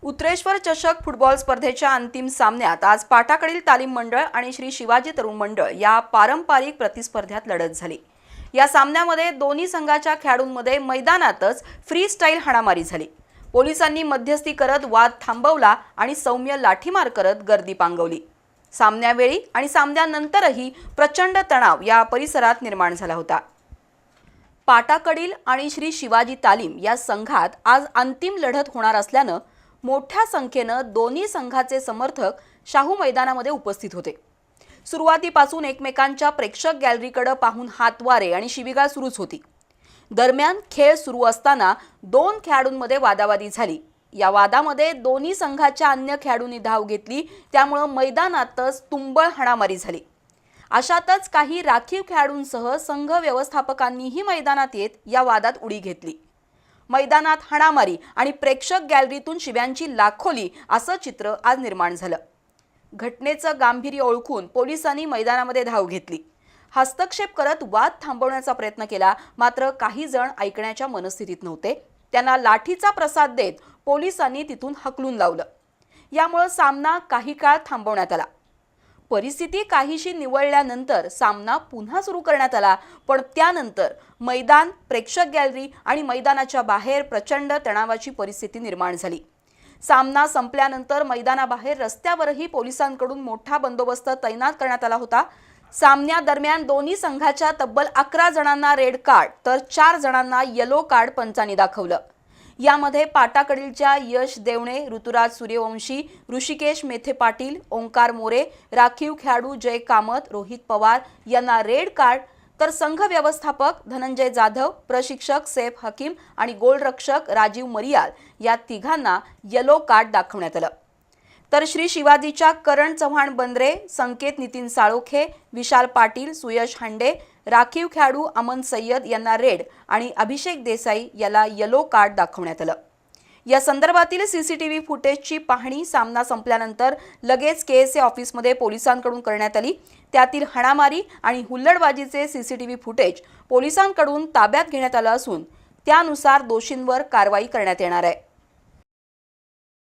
उत्रेश्वर चषक फुटबॉल स्पर्धेच्या अंतिम सामन्यात आज पाटाकडील तालीम मंडळ आणि श्री शिवाजी तरुण मंडळ या पारंपरिक प्रतिस्पर्ध्यात लढत झाली। या सामन्यामध्ये दोन्ही संघाच्या खेळाडूंमध्ये मैदानातच फ्री स्टाईल हाणामारी झाली। पोलिसांनी मध्यस्थी करत वाद थांबवला आणि सौम्य लाठीमार करत गर्दी पांगवली। सामन्यावेळी आणि सामन्यानंतरही प्रचंड तणाव या परिसरात निर्माण झाला होता। पाटाकडील आणि श्री शिवाजी तालीम या संघात आज अंतिम लढत होणार असल्याने मोठ्या संख्येने दोन्ही संघाचे समर्थक शाहू मैदानामध्ये उपस्थित होते। सुरुवातीपासून एकमेकांच्या प्रेक्षक गॅलरीकडे पाहून हातवारे आणि शिवीगाळ सुरूच होती। दरम्यान खेळ सुरू असताना दोन खेळाडूंमध्ये वादावादी झाली। या वादामध्ये दोन्ही संघाच्या अन्य खेळाडूंनी धाव घेतली, त्यामुळे मैदानातच तुंबळ हाणामारी झाली। अशातच काही राखीव खेळाडूंसह संघ व्यवस्थापकांनीही मैदानात येत या वादात उडी घेतली। मैदानात हाणामारी आणि प्रेक्षक गॅलरीतून शिव्यांची लाखोली असं चित्र आज निर्माण झालं। घटनेचं गांभीर्य ओळखून पोलिसांनी मैदानामध्ये धाव घेतली। हस्तक्षेप करत वाद थांबवण्याचा प्रयत्न केला, मात्र काही जण ऐकण्याच्या मनस्थितीत नव्हते। त्यांना लाठीचा प्रसाद देत पोलिसांनी तिथून हकलून लावलं। यामुळे सामना काही काळ थांबवण्यात आला। परिस्थिती काहीशी निवळल्यानंतर सामना पुन्हा सुरू करण्यात आला, पण त्यानंतर मैदान, प्रेक्षक गॅलरी आणि मैदानाच्या बाहेर प्रचंड तणावाची परिस्थिती निर्माण झाली। सामना संपल्यानंतर मैदानाबाहेर रस्त्यावरही पोलिसांकडून मोठा बंदोबस्त तैनात करण्यात आला होता। सामन्यादरम्यान दोन्ही संघाच्या तब्बल 11 जणांना रेड कार्ड तर 4 जणांना येलो कार्ड पंचांनी दाखवलं। यामध्ये पाटाकडीलच्या यश देवणे, ऋतुराज सूर्यवंशी, ऋषिकेश मेथे पाटील, ओंकार मोरे, राखीव खेळाडू जय कामत, रोहित पवार यांना रेड कार्ड तर संघ व्यवस्थापक धनंजय जाधव, प्रशिक्षक सैफ हकीम आणि गोलरक्षक राजीव मरियाल या तिघांना येलो कार्ड दाखवण्यात आलं। तर श्री शिवाजीच्या करण चव्हाण बंद्रे, संकेत नितीन साळोखे, विशाल पाटील, सुयश हांडे, राखीव खेळाडू अमन सय्यद यांना रेड आणि अभिषेक देसाई याला येलो कार्ड दाखवण्यात आलं। या संदर्भातील सीसीटीव्ही फुटेजची पाहणी सामना संपल्यानंतर लगेच केएसए ऑफिसमध्ये पोलिसांकडून करण्यात आली। त्यातील हाणामारी आणि हुल्लडबाजीचे सीसीटीव्ही फुटेज पोलिसांकडून ताब्यात घेण्यात आलं असून त्यानुसार दोषींवर कारवाई करण्यात येणार आहे।